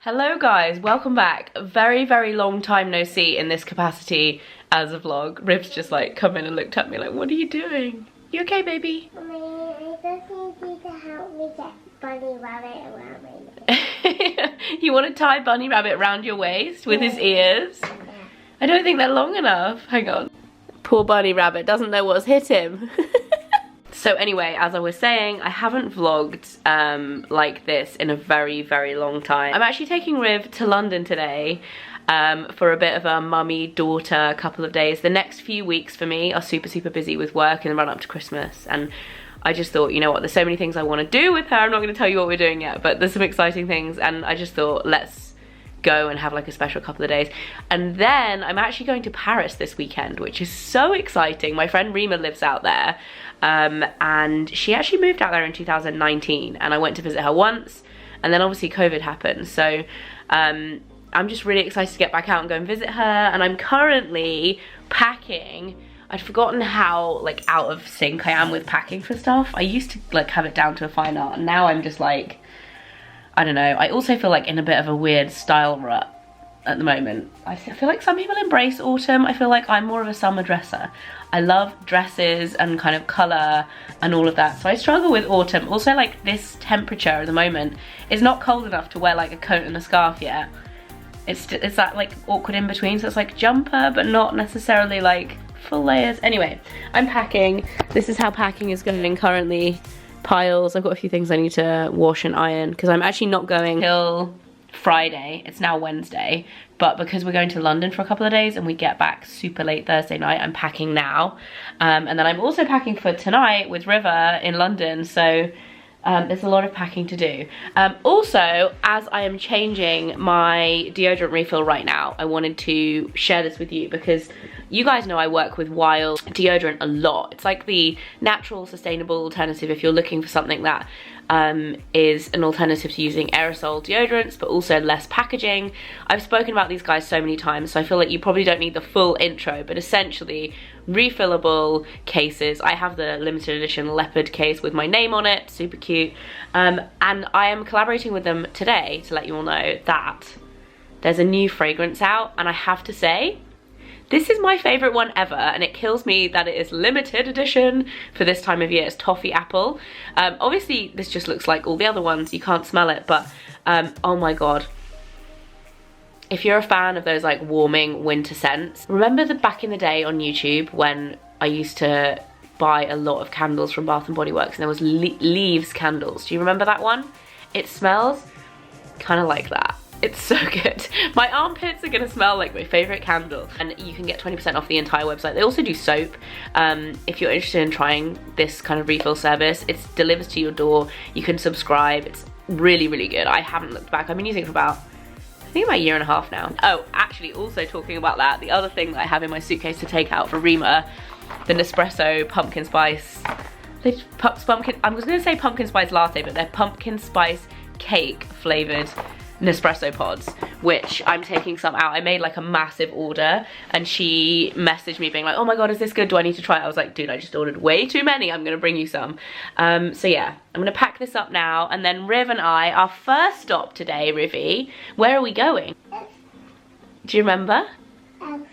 Hello guys, welcome back. A very, very long time no see in this capacity as a vlog. Riv's just like come in and looked at me like, what are you doing? You okay, baby? Mommy, I just need you to help me get Bunny Rabbit around my neck. You want to tie Bunny Rabbit around your waist with his ears? Yeah. I don't think they're long enough. Hang on. Poor Bunny Rabbit doesn't know what's hit him. So anyway, as I was saying, I haven't vlogged like this in a very, very long time. I'm actually taking Riv to London today for a bit of a mummy-daughter couple of days. The next few weeks for me are super, super busy with work in the run up to Christmas. And I just thought, you know what, there's so many things I want to do with her. I'm not going to tell you what we're doing yet, but there's some exciting things. And I just thought, let's go and have like a special couple of days. And then I'm actually going to Paris this weekend, which is so exciting. My friend Rima lives out there. And she actually moved out there in 2019 and I went to visit her once and then obviously COVID happened, so I'm just really excited to get back out and go and visit her. And I'm currently packing. I'd forgotten how like out of sync I am with packing for stuff. I used to like have it down to a fine art and now I'm just like, I don't know. I also feel like in a bit of a weird style rut at the moment. I feel like some people embrace autumn. I feel like I'm more of a summer dresser. I love dresses and kind of colour and all of that. So I struggle with autumn. Also, like this temperature at the moment is not cold enough to wear like a coat and a scarf yet. It's that like awkward in between. So it's like jumper, but not necessarily like full layers. Anyway, I'm packing. This is how packing is going currently. Piles. I've got a few things I need to wash and iron because I'm actually not going till Friday. It's now Wednesday, but because we're going to London for a couple of days and we get back super late Thursday night, I'm packing now. And then I'm also packing for tonight with River in London, so there's a lot of packing to do. Also, as I am changing my deodorant refill right now, I wanted to share this with you because you guys know I work with Wild deodorant a lot. It's like the natural, sustainable alternative if you're looking for something that is an alternative to using aerosol deodorants, but also less packaging. I've spoken about these guys so many times, so I feel like you probably don't need the full intro, but essentially refillable cases. I have the limited edition leopard case with my name on it, super cute. And I am collaborating with them today to let you all know that there's a new fragrance out, and I have to say, this is my favourite one ever, and it kills me that it is limited edition for this time of year. It's toffee apple. Obviously, this just looks like all the other ones. You can't smell it, but oh my god. If you're a fan of those like warming winter scents, remember back in the day on YouTube when I used to buy a lot of candles from Bath & Body Works and there was leaves candles. Do you remember that one? It smells kind of like that. It's so good. My armpits are gonna smell like my favorite candle. And you can get 20% off the entire website. They also do soap. If you're interested in trying this kind of refill service, it delivers to your door. You can subscribe. It's really, really good. I haven't looked back. I've been using it for about, I think about a year and a half now. Oh, actually, also talking about that, the other thing that I have in my suitcase to take out for Rima, the Nespresso pumpkin spice. I was gonna say pumpkin spice latte, but they're pumpkin spice cake flavored Nespresso pods, which I'm taking some out. I made like a massive order and she messaged me being like, oh my god, is this good? Do I need to try it? I was like, dude, I just ordered way too many. I'm gonna bring you some. So yeah, I'm gonna pack this up now, and then Riv and I, our first stop today, Rivy, where are we going? Do you remember? Elsa.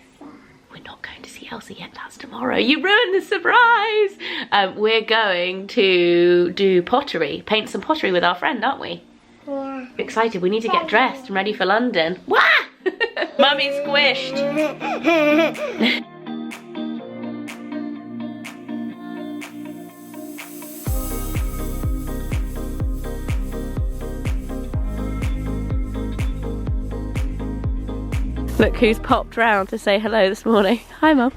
We're not going to see Elsa yet, that's tomorrow. You ruined the surprise! We're going to do pottery, paint some pottery with our friend, aren't we? Yeah. Excited, we need to get dressed and ready for London. Wah! Mummy squished. Look who's popped round to say hello this morning. Hi, Mum.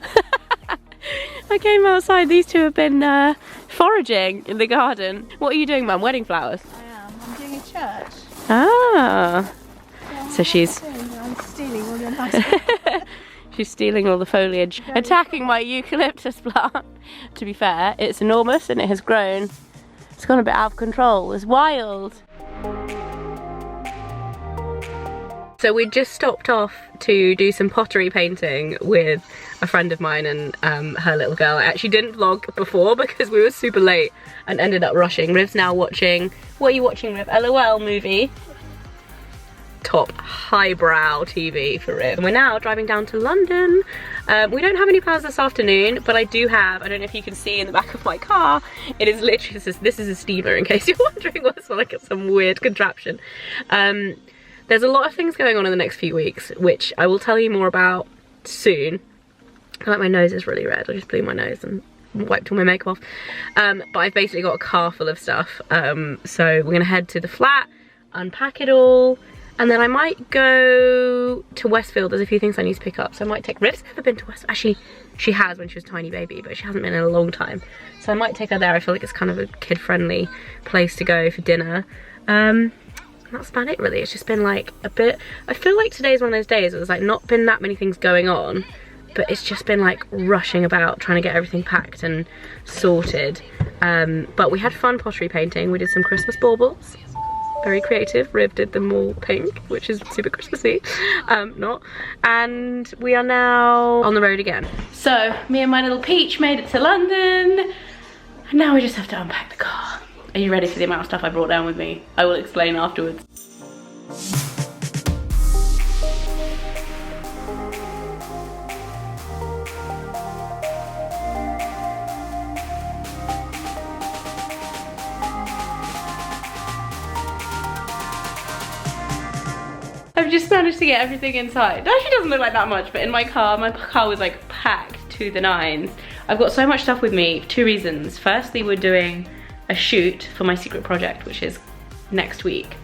I came outside, these two have been foraging in the garden. What are you doing, Mum? Wedding flowers? I'm doing a church. Ah. Yeah, So she's... I'm stealing all your nice She's stealing all the foliage. Attacking my eucalyptus plant. To be fair, it's enormous and it has grown. It's gone a bit out of control. It's wild. So we just stopped off to do some pottery painting with a friend of mine and her little girl. I actually didn't vlog before because we were super late and ended up rushing. Riv's now watching, what are you watching, Riv? LOL movie. top highbrow TV for Riv. And we're now driving down to London. We don't have any plans this afternoon, but I do have, I don't know if you can see in the back of my car, it is literally, this is a steamer in case you're wondering what's like some weird contraption. There's a lot of things going on in the next few weeks, which I will tell you more about soon. I feel like my nose is really red. I just blew my nose and wiped all my makeup off. But I've basically got a car full of stuff. So we're gonna head to the flat, unpack it all, and then I might go to Westfield. There's a few things I need to pick up. So I might take, Riv's never been to Westfield. Actually, she has when she was a tiny baby, but she hasn't been in a long time. So I might take her there. I feel like it's kind of a kid-friendly place to go for dinner. That's about it really. It's just been like a bit, I feel like today's one of those days where there's like not been that many things going on, but it's just been like rushing about trying to get everything packed and sorted. But we had fun pottery painting. We did some Christmas baubles, very creative. Riv did them all pink, which is super Christmassy, not. And we are now on the road again. So me and my little Peach made it to London, and now we just have to unpack the car. Are you ready for the amount of stuff I brought down with me? I will explain afterwards. I've just managed to get everything inside. It actually doesn't look like that much, but in my car was like packed to the nines. I've got so much stuff with me for 2 reasons. Firstly, we're doing a shoot for my secret project, which is next week.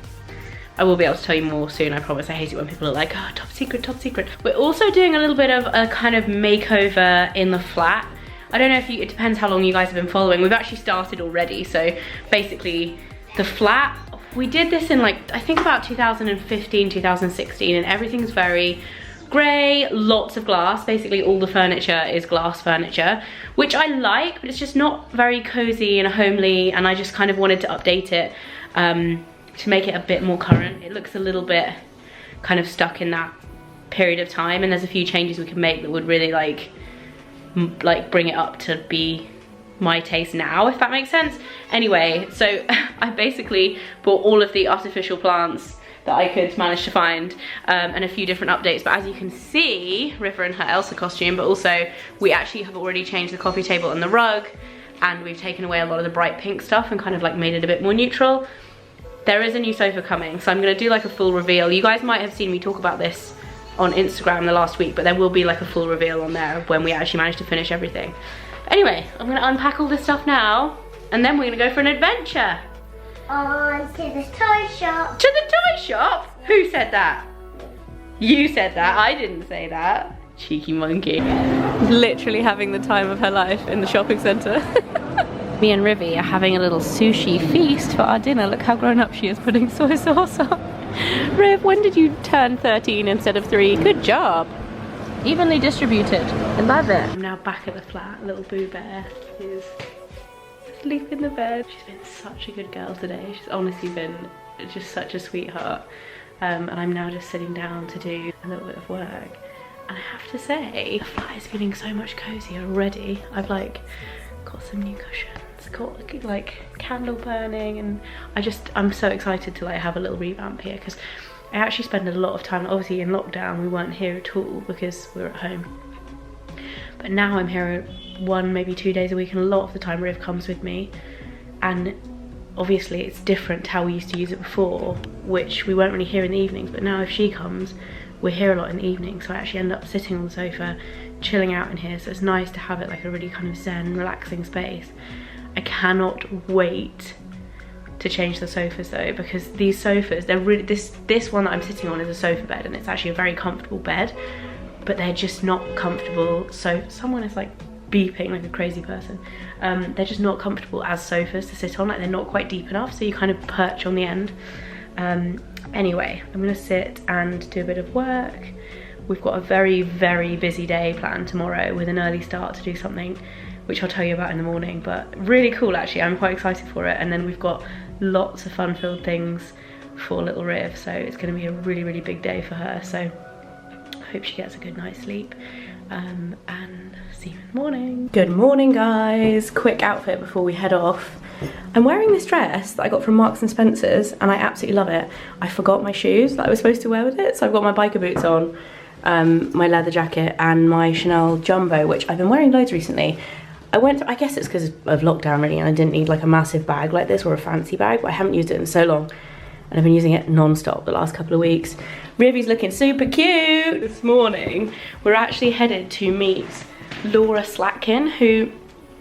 I will be able to tell you more soon, I promise. I hate it when people are like, oh, top secret, top secret. We're also doing a little bit of a kind of makeover in the flat. I don't know if it depends how long you guys have been following. We've actually started already. So basically the flat, we did this in like, I think about 2015, 2016, and everything's very grey, lots of glass. Basically all the furniture is glass furniture, which I like, but it's just not very cozy and homely, and I just kind of wanted to update it to make it a bit more current. It looks a little bit kind of stuck in that period of time, and there's a few changes we can make that would really like bring it up to be my taste now, if that makes sense. Anyway, so I basically bought all of the artificial plants that I could manage to find, and a few different updates. But as you can see, River in her Elsa costume, but also we actually have already changed the coffee table and the rug, and we've taken away a lot of the bright pink stuff and kind of like made it a bit more neutral. There is a new sofa coming, so I'm gonna do like a full reveal. You guys might have seen me talk about this on Instagram the last week, but there will be like a full reveal on there when we actually manage to finish everything. Anyway, I'm gonna unpack all this stuff now, and then we're gonna go for an adventure. On to the toy shop. To the toy shop? Who said that? You said that, I didn't say that. Cheeky monkey. Literally having the time of her life in the shopping centre. Me and Rivy are having a little sushi feast for our dinner. Look how grown up she is, putting soy sauce on. Riv, when did you turn 13 instead of 3? Good job. Evenly distributed. I love it. I'm now back at the flat. Little Boo Bear is asleep in the bed. She's been such a good girl today. She's honestly been just such a sweetheart. And I'm now just sitting down to do a little bit of work. And I have to say, the flat is feeling so much cozier already. I've like got some new cushions, got like candle burning, and I'm so excited to like have a little revamp here, because I actually spend a lot of time, obviously in lockdown we weren't here at all because we were at home. But now I'm here 1, maybe 2 days a week, and a lot of the time Riv comes with me, and obviously it's different to how we used to use it before, which we weren't really here in the evenings, but now if she comes, we're here a lot in the evening, so I actually end up sitting on the sofa, chilling out in here, so it's nice to have it like a really kind of zen, relaxing space. I cannot wait to change the sofas though, because these sofas, they're really, this one that I'm sitting on is a sofa bed, and it's actually a very comfortable bed, but they're just not comfortable. So someone is like beeping like a crazy person. They're just not comfortable as sofas to sit on, like they're not quite deep enough, so you kind of perch on the end. Anyway, I'm gonna sit and do a bit of work. We've got a very, very busy day planned tomorrow with an early start to do something which I'll tell you about in the morning, but really cool actually. I'm quite excited for it. And then we've got lots of fun-filled things for little Riv, so it's gonna be a really, really big day for her. So I hope she gets a good night's sleep, and see you in the morning. Good morning guys, quick outfit before we head off. I'm wearing this dress that I got from Marks and Spencer's and I absolutely love it. I forgot my shoes that I was supposed to wear with it, so I've got my biker boots on, my leather jacket and my Chanel Jumbo, which I've been wearing loads recently. I guess it's because of lockdown really, and I didn't need like a massive bag like this or a fancy bag, but I haven't used it in so long and I've been using it non-stop the last couple of weeks. Rivy's looking super cute. This morning we're actually headed to meet Laura Slatkin, who,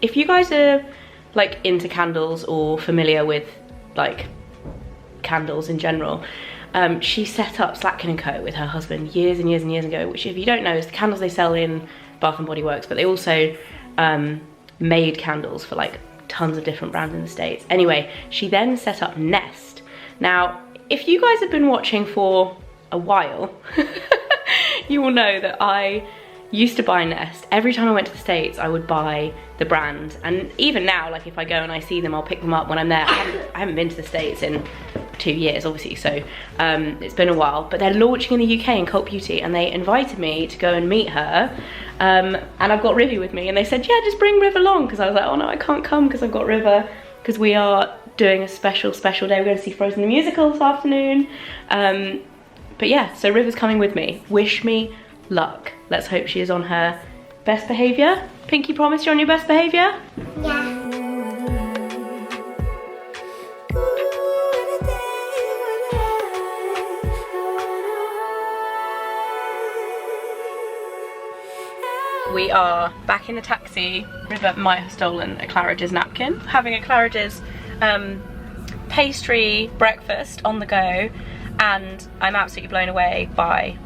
if you guys are like into candles or familiar with like candles in general, she set up Slatkin & Co with her husband years and years and years ago, which if you don't know is the candles they sell in Bath & Body Works, but they also made candles for like tons of different brands in the States. Anyway, she then set up Nest. Now, if you guys have been watching for a while, you will know that I used to buy Nest. Every time I went to the States, I would buy the brand. And even now, like if I go and I see them, I'll pick them up when I'm there. I haven't been to the States in 2 years, obviously, so it's been a while. But they're launching in the UK in Cult Beauty, and they invited me to go and meet her. And I've got Rivy with me, and they said, yeah, just bring Riv along, because I was like, oh no, I can't come because I've got River, because we are doing a special day. We're going to see Frozen the Musical this afternoon. But yeah, so River's coming with me. Wish me luck. Let's hope she is on her best behaviour. Pinky, promise you're on your best behaviour? Yeah. We are back in the taxi. River might have stolen a Claridge's napkin. Having a Claridge's pastry breakfast on the go, and I'm absolutely blown away by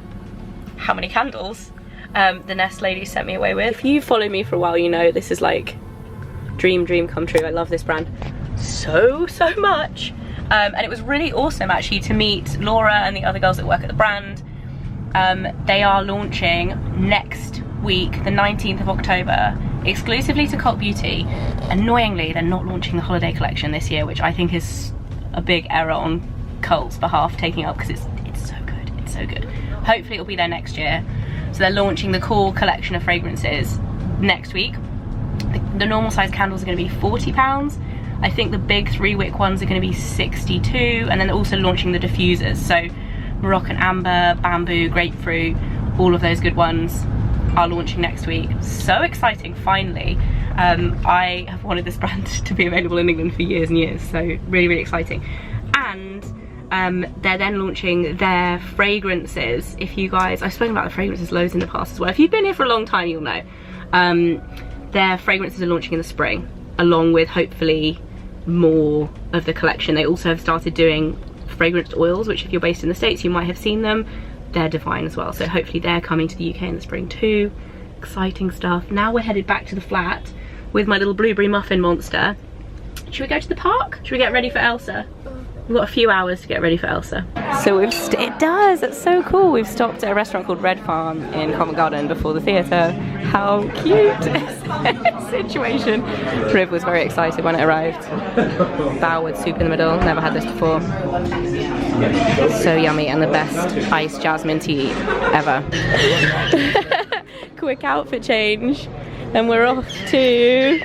how many candles the Nest lady sent me away with. If you follow me for a while, you know this is like dream come true. I love this brand so much. And it was really awesome actually to meet Laura and the other girls that work at the brand. They are launching next week, the 19th of October, exclusively to Cult Beauty. Annoyingly, they're not launching the holiday collection this year, which I think is a big error on Cult's behalf, taking up, because it's so good, it's so good. Hopefully it'll be there next year. So they're launching the core collection of fragrances next week. The normal size candles are going to be £40. I think the big 3-wick ones are going to be 62, and then they're also launching the diffusers. So Moroccan Amber, Bamboo, Grapefruit, all of those good ones are launching next week. So exciting, finally. I have wanted this brand to be available in England for years and years, so really exciting. And they're then launching their fragrances. If you guys, I've spoken about the fragrances loads in the past as well. If you've been here for a long time, you'll know. Their fragrances are launching in the spring, along with hopefully more of the collection. They also have started doing fragranced oils, which if you're based in the States, you might have seen them. They're divine as well, so hopefully they're coming to the UK in the spring too. Exciting stuff. Now we're headed back to the flat with my little blueberry muffin monster. Should we go to the park? Should we get ready for Elsa? We've got a few hours to get ready for Elsa. So it does, it's so cool. We've stopped at a restaurant called Red Farm in Covent Garden before the theatre. How cute situation. Riv was very excited when it arrived. Bao with soup in the middle, never had this before. So yummy, and the best iced jasmine tea ever. Quick outfit change, and we're off to...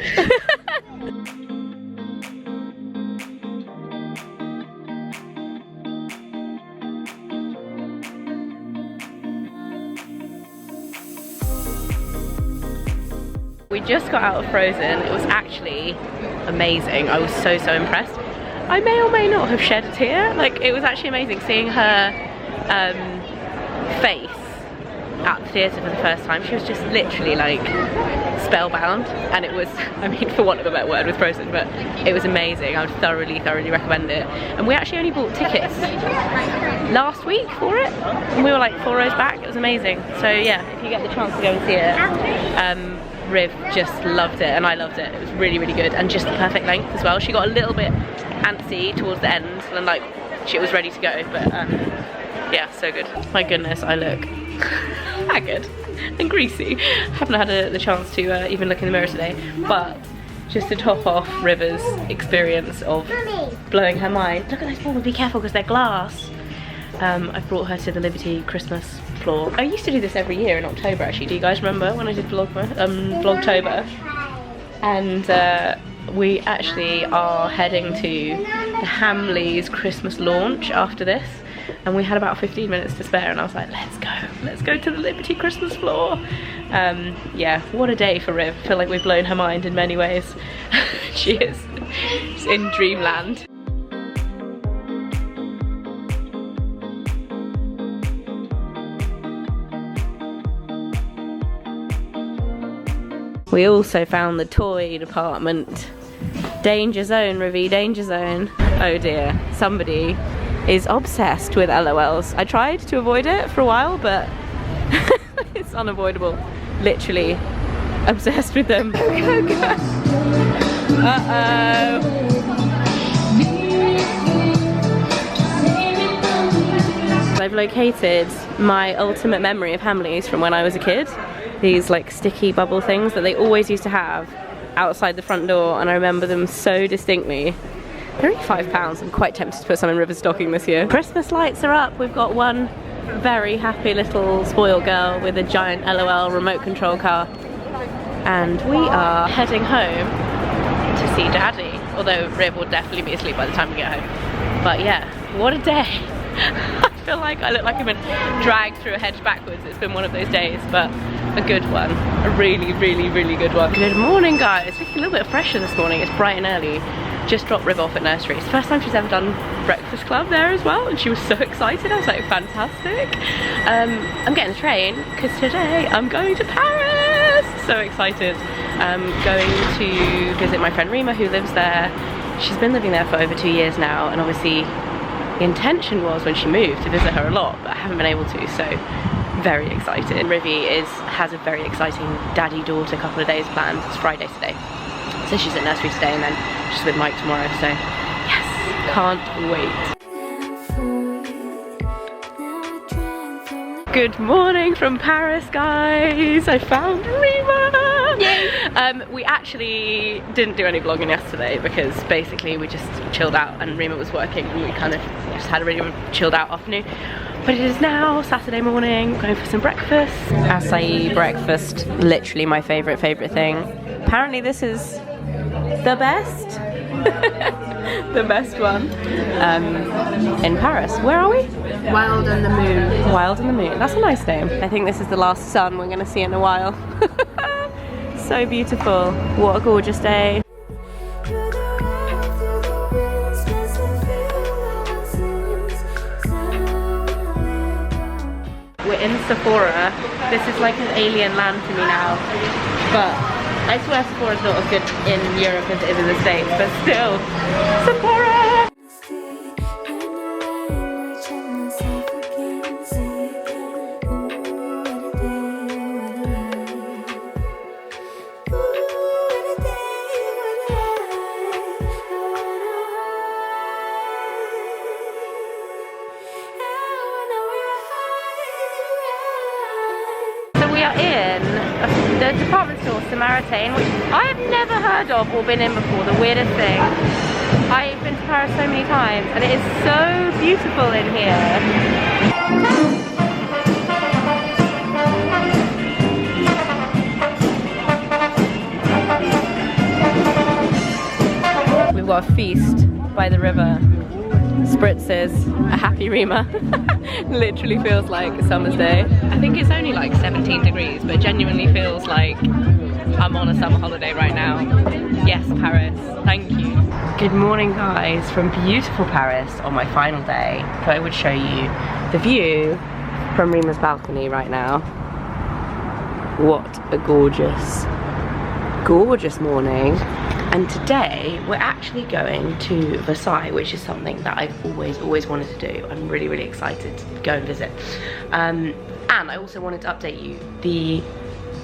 We just got out of Frozen. It was actually amazing. I was so impressed. I may or may not have shed a tear. Like, it was actually amazing seeing her face at the theatre for the first time. She was just literally like spellbound, and it was, I mean, for want of a better word with Frozen, but it was amazing. I would thoroughly recommend it. And we actually only bought tickets last week for it, and we were like 4 rows back. It was amazing. So yeah, if you get the chance to go and see it, Riv just loved it, and I loved it. It was really good, and just the perfect length as well. She got a little bit antsy towards the end, and like she was ready to go, but yeah, so good. My goodness, I look haggard and greasy. Haven't had the chance to even look in the mirror today, but just to top off River's experience of blowing her mind. Look at those balls, be careful because they're glass. I brought her to the Liberty Christmas floor. I used to do this every year in October actually. Do you guys remember when I did Vlogtober? And we actually are heading to the Hamleys Christmas launch after this, and we had about 15 minutes to spare, and I was like, let's go to the Liberty Christmas floor. Yeah, what a day for Riv. I feel like we've blown her mind in many ways. She's in dreamland. We also found the toy department. Danger zone, Rivy, danger zone. Oh dear, somebody is obsessed with LOLs. I tried to avoid it for a while, but it's unavoidable. Literally obsessed with them. Go, go. Uh-oh. I've located my ultimate memory of Hamleys from when I was a kid. These like sticky bubble things that they always used to have outside the front door, and I remember them so distinctly. They're only £5. I'm quite tempted to put some in River's stocking this year. Christmas lights are up. We've got one very happy little spoiled girl with a giant LOL remote control car, and we are heading home to see Daddy, although Riv will definitely be asleep by the time we get home. But yeah, what a day. I feel like I look like I've been dragged through a hedge backwards. It's been one of those days, but a good one. A really, really, really good one. Good morning, guys. It's looking a little bit fresher this morning. It's bright and early. Just dropped Riv off at nursery. It's the first time she's ever done breakfast club there as well, and she was so excited. I was like, fantastic. I'm getting the train because today I'm going to Paris. So excited. Going to visit my friend Rima, who lives there. She's been living there for over 2 years now, and obviously the intention was when she moved to visit her a lot, but I haven't been able to, so very excited. Rivy has a very exciting daddy-daughter couple of days planned. It's Friday today, so she's at nursery today, and then she's with Mike tomorrow, so yes, can't wait. Good morning from Paris, guys. I found Rima. Yay. We actually didn't do any vlogging yesterday because basically we just chilled out and Rima was working, and we kind of just had a really chilled out afternoon. But it is now Saturday morning, going for some breakfast. Acai breakfast, literally my favourite thing. Apparently this is the best. The best one in Paris. Where are we? Wild on the Moon. Wild on the Moon. That's a nice name. I think this is the last sun we're going to see in a while. So beautiful. What a gorgeous day. We're in Sephora. This is like an alien land to me now. But I swear Sephora's not as good in Europe as it is in the States. But still, Sephora! We are in the department store Samaritain, which I have never heard of or been in before. The weirdest thing. I've been to Paris so many times, and it is so beautiful in here. We've got a feast by the river. Spritzes, a happy Rima. Literally feels like a summer's day. I think it's only like 17 degrees, but genuinely feels like I'm on a summer holiday right now. Yes, Paris, thank you. Good morning, guys, from beautiful Paris on my final day. So I would show you the view from Rima's balcony right now. What a gorgeous, gorgeous morning. And today we're actually going to Versailles, which is something that I've always wanted to do. I'm really, really excited to go and visit. And I also wanted to update you. The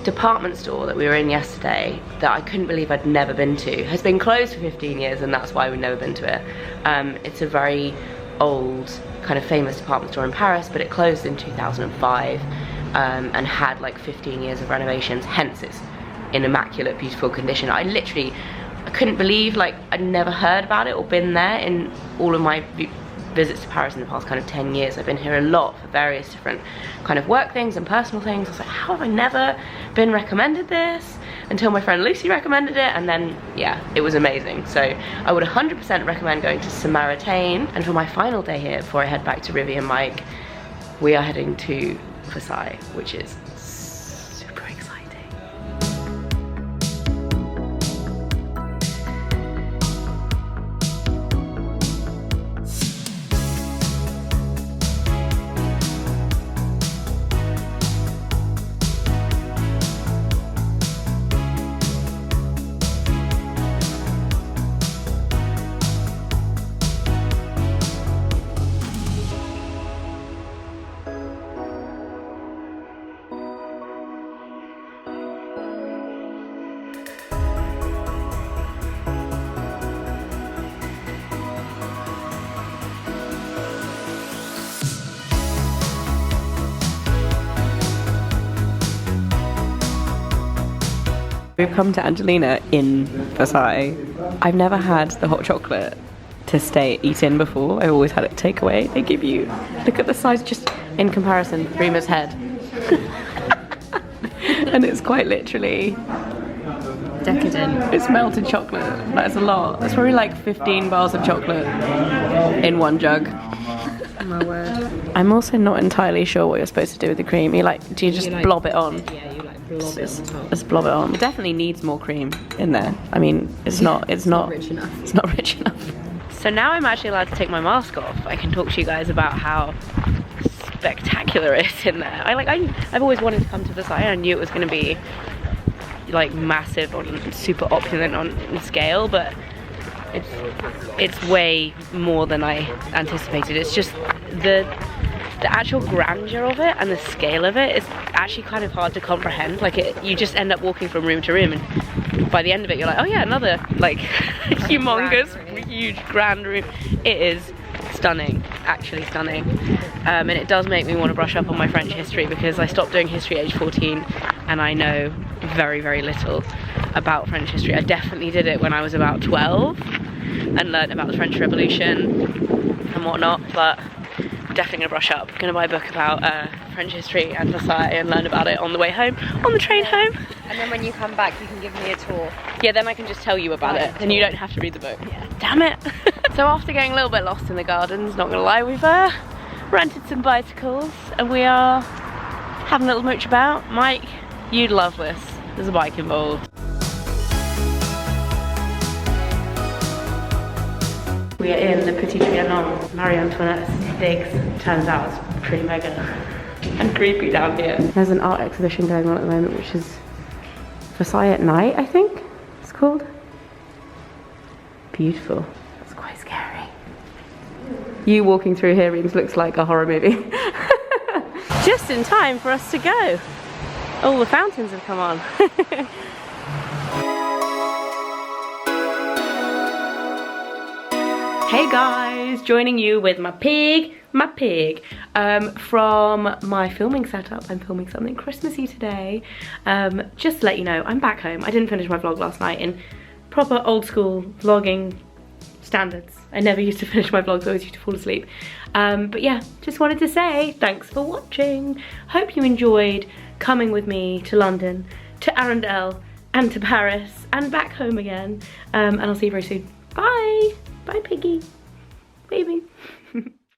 department store that we were in yesterday that I couldn't believe I'd never been to has been closed for 15 years, and that's why we've never been to it. It's a very old, kind of famous department store in Paris, but it closed in 2005 and had like 15 years of renovations, hence it's in immaculate, beautiful condition. I couldn't believe, like, I'd never heard about it or been there in all of my visits to Paris in the past kind of 10 years. I've been here a lot for various different kind of work things and personal things. I was like, how have I never been recommended this? until my friend Lucy recommended it, and then yeah, it was amazing. So I would 100% recommend going to Samaritaine. And for my final day here, before I head back to Rivi and Mike, we are heading to Versailles, which is super exciting. We've come to Angelina in Versailles. I've never had the hot chocolate to eat in before. I've always had it takeaway. They give you, look at the size, just in comparison, Rima's head. And it's quite literally Decadent. It's melted chocolate. That's a lot. That's probably like 15 bars of chocolate in one jug. My word. I'm also not entirely sure what you're supposed to do with the cream. Do you just blob it on? Yeah, you like blob it on top. Just blob it on. It definitely needs more cream in there. I mean, it's not rich enough. It's not rich enough. So now I'm actually allowed to take my mask off. I can talk to you guys about how spectacular it is in there. I've always wanted to come to Versailles. I knew it was going to be like massive and super opulent on scale, but it's way more than I anticipated. It's just the actual grandeur of it and the scale of it is actually kind of hard to comprehend. You just end up walking from room to room, and by the end of it you're like, oh yeah, another like humongous, huge grand room. It is stunning, actually stunning. And it does make me want to brush up on my French history, because I stopped doing history at age 14 and I know very, very little about French history. I definitely did it when I was about 12 and learned about the French Revolution and whatnot, but definitely gonna brush up. Gonna buy a book about French history and Versailles and learn about it on the way home, on the train home. And then when you come back, you can give me a tour. Yeah, then I can just tell you about it, and you don't have to read the book. Yeah. Damn it. So after getting a little bit lost in the gardens, not gonna lie, we've rented some bicycles and we are having a little mooch about. Mike, you'd love this. There's a bike involved. We are in the Petit Trianon, Marie Antoinette's digs. Turns out it's pretty mega and creepy down here. There's an art exhibition going on at the moment, which is Versailles at night, I think it's called. Beautiful. It's quite scary. You walking through here looks like a horror movie. Just in time for us to go. All the fountains have come on. Hey guys, joining you with my pig. From my filming setup. I'm filming something Christmassy today. Just to let you know, I'm back home. I didn't finish my vlog last night in proper old school vlogging standards. I never used to finish my vlogs, I always used to fall asleep. But yeah, just wanted to say thanks for watching. Hope you enjoyed coming with me to London, to Arundel, and to Paris, and back home again. And I'll see you very soon. Bye! Bye, piggy. Waving.